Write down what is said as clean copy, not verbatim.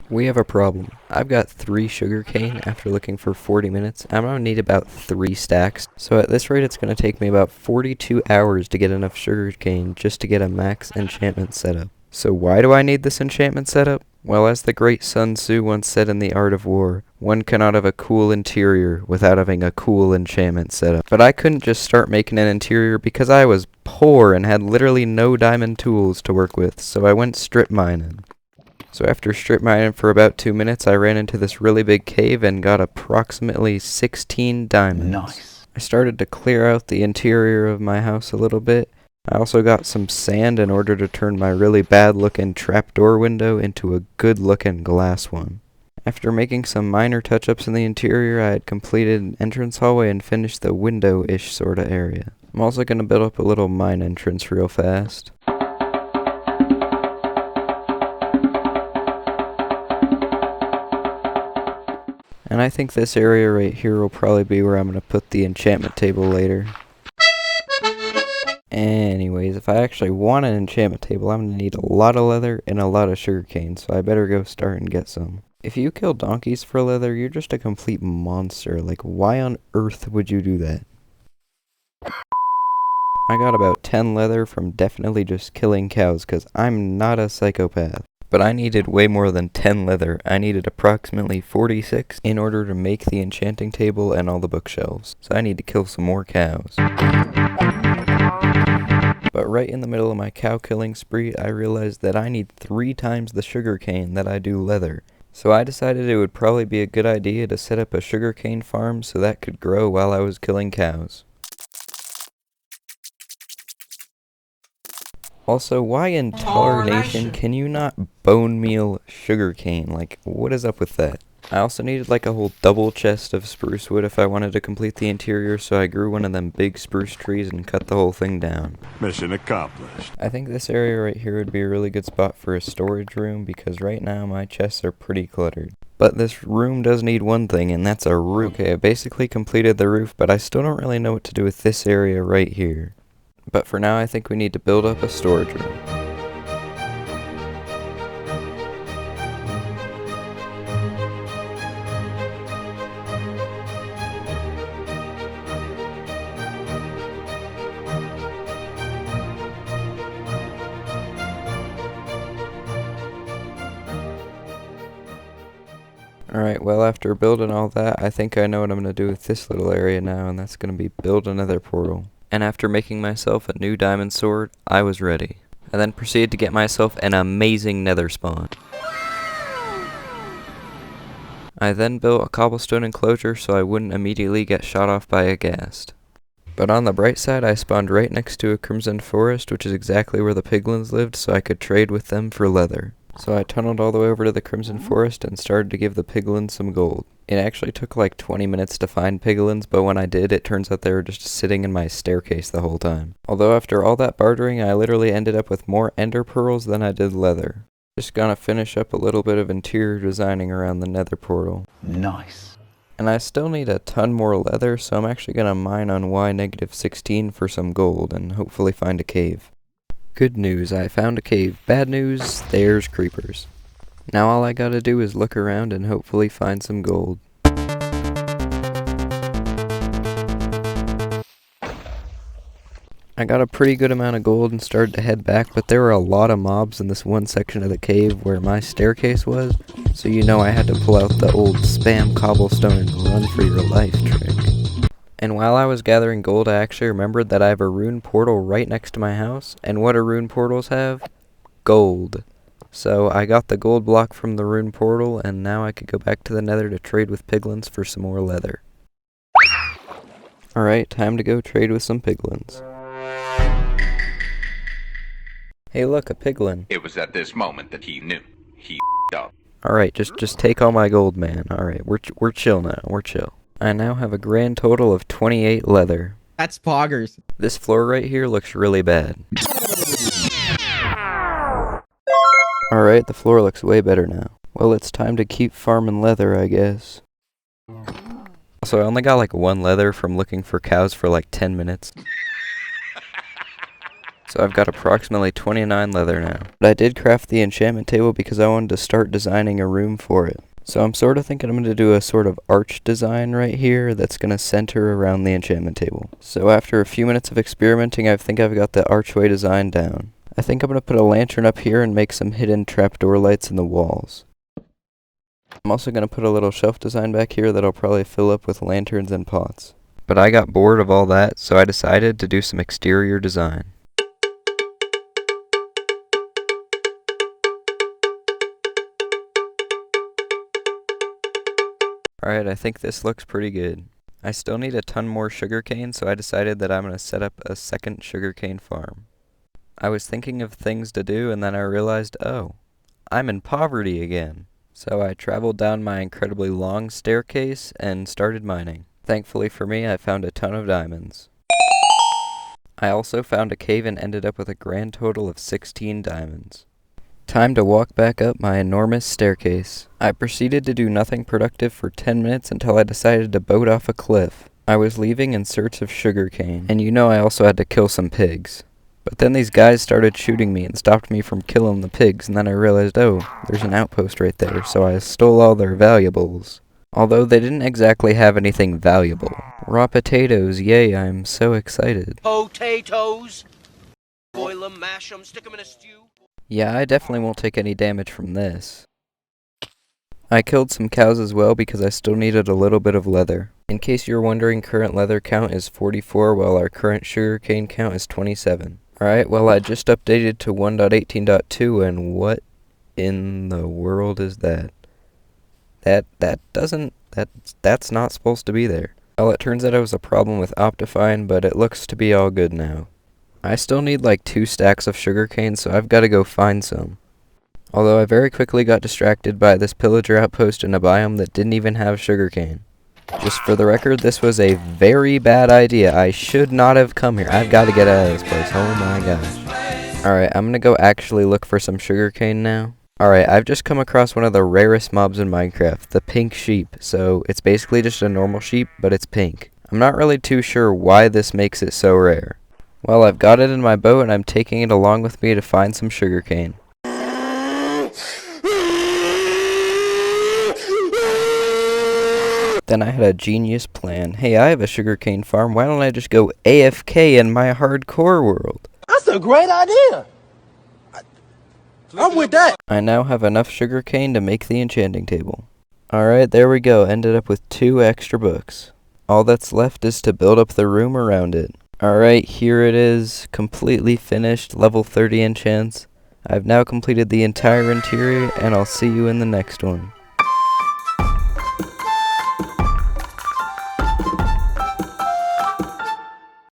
We have a problem. I've got 3 sugarcane after looking for 40 minutes. I'm gonna need about 3 stacks. So at this rate, it's gonna take me about 42 hours to get enough sugarcane just to get a max enchantment setup. So why do I need this enchantment setup? Well, as the great Sun Tzu once said in The Art of War, one cannot have a cool interior without having a cool enchantment setup. But I couldn't just start making an interior because I was poor and had literally no diamond tools to work with, so I went strip mining. So after strip mining for about 2 minutes, I ran into this really big cave and got approximately 16 diamonds. Nice. I started to clear out the interior of my house a little bit. I also got some sand in order to turn my really bad looking trapdoor window into a good looking glass one. After making some minor touch-ups in the interior, I had completed an entrance hallway and finished the window-ish sorta area. I'm also going to build up a little mine entrance real fast. And I think this area right here will probably be where I'm going to put the enchantment table later. Anyways, if I actually want an enchantment table, I'm going to need a lot of leather and a lot of sugarcane, so I better go start and get some. If you kill donkeys for leather, you're just a complete monster. Like, why on earth would you do that? I got about 10 leather from definitely just killing cows, because I'm not a psychopath. But I needed way more than 10 leather. I needed approximately 46 in order to make the enchanting table and all the bookshelves. So I need to kill some more cows. But right in the middle of my cow killing spree, I realized that I need 3 times the sugarcane that I do leather. So I decided it would probably be a good idea to set up a sugarcane farm so that could grow while I was killing cows. Also, why in tarnation can you not bone meal sugarcane? Like, what is up with that? I also needed like a whole double chest of spruce wood if I wanted to complete the interior, so I grew one of them big spruce trees and cut the whole thing down. Mission accomplished. I think this area right here would be a really good spot for a storage room because right now my chests are pretty cluttered. But this room does need one thing, and that's a roof. Okay, I basically completed the roof, but I still don't really know what to do with this area right here. But for now, I think we need to build up a storage room. Alright, well after building all that, I think I know what I'm going to do with this little area now, and that's going to be build another portal. And after making myself a new diamond sword, I was ready. I then proceeded to get myself an amazing nether spawn. I then built a cobblestone enclosure so I wouldn't immediately get shot off by a ghast. But on the bright side, I spawned right next to a crimson forest, which is exactly where the piglins lived, so I could trade with them for leather. So I tunneled all the way over to the crimson forest and started to give the piglins some gold. It actually took like 20 minutes to find piglins, but when I did, it turns out they were just sitting in my staircase the whole time. Although after all that bartering, I literally ended up with more ender pearls than I did leather. Just gonna finish up a little bit of interior designing around the nether portal. Nice. And I still need a ton more leather, so I'm actually gonna mine on Y-16 for some gold and hopefully find a cave. Good news, I found a cave. Bad news, there's creepers. Now all I gotta do is look around and hopefully find some gold. I got a pretty good amount of gold and started to head back, but there were a lot of mobs in this one section of the cave where my staircase was, so you know I had to pull out the old spam cobblestone and run for your life trick. And while I was gathering gold, I actually remembered that I have a rune portal right next to my house, and what do rune portals have? Gold. So I got the gold block from the rune portal, and now I could go back to the nether to trade with piglins for some more leather. Alright, time to go trade with some piglins. Hey look, a piglin. It was at this moment that he knew. He up. Alright, just take all my gold, man. Alright, we're chill now, we're chill. I now have a grand total of 28 leather. That's poggers. This floor right here looks really bad. Alright, the floor looks way better now. Well, it's time to keep farming leather, I guess. Also, I only got like 1 leather from looking for cows for like 10 minutes. So I've got approximately 29 leather now. But I did craft the enchantment table because I wanted to start designing a room for it. So I'm sort of thinking I'm going to do a sort of arch design right here that's going to center around the enchantment table. So after a few minutes of experimenting, I think I've got the archway design down. I think I'm going to put a lantern up here and make some hidden trapdoor lights in the walls. I'm also going to put a little shelf design back here that I'll probably fill up with lanterns and pots. But I got bored of all that, so I decided to do some exterior design. Alright, I think this looks pretty good. I still need a ton more sugarcane, so I decided that I'm going to set up a second sugarcane farm. I was thinking of things to do, and then I realized, oh, I'm in poverty again. So I traveled down my incredibly long staircase and started mining. Thankfully for me, I found a ton of diamonds. I also found a cave and ended up with a grand total of 16 diamonds. Time to walk back up my enormous staircase. I proceeded to do nothing productive for 10 minutes until I decided to boat off a cliff. I was leaving in search of sugarcane, and you know I also had to kill some pigs. But then these guys started shooting me and stopped me from killing the pigs, and then I realized, oh, there's an outpost right there, so I stole all their valuables. Although they didn't exactly have anything valuable. Raw potatoes, yay, I'm so excited. Potatoes! Boil 'em, mash 'em, stick 'em in a stew. Yeah, I definitely won't take any damage from this. I killed some cows as well because I still needed a little bit of leather. In case you're wondering, current leather count is 44 while our current sugarcane count is 27. Alright, well I just updated to 1.18.2 and what in the world is that? That's not supposed to be there. Well, it turns out it was a problem with Optifine, but it looks to be all good now. I still need like 2 stacks of sugarcane, so I've got to go find some. Although I very quickly got distracted by this pillager outpost in a biome that didn't even have sugarcane. Just for the record, this was a very bad idea. I should not have come here. I've got to get out of this place. Oh my gosh. Alright, I'm gonna go actually look for some sugarcane now. Alright, I've just come across one of the rarest mobs in Minecraft, the pink sheep. So it's basically just a normal sheep, but it's pink. I'm not really too sure why this makes it so rare. Well, I've got it in my boat and I'm taking it along with me to find some sugarcane. Then I had a genius plan. Hey, I have a sugarcane farm. Why don't I just go AFK in my hardcore world? That's a great idea! I'm with that! I now have enough sugarcane to make the enchanting table. Alright, there we go. Ended up with 2 extra books. All that's left is to build up the room around it. Alright, here it is. Completely finished. Level 30 enchants. I've now completed the entire interior, and I'll see you in the next one.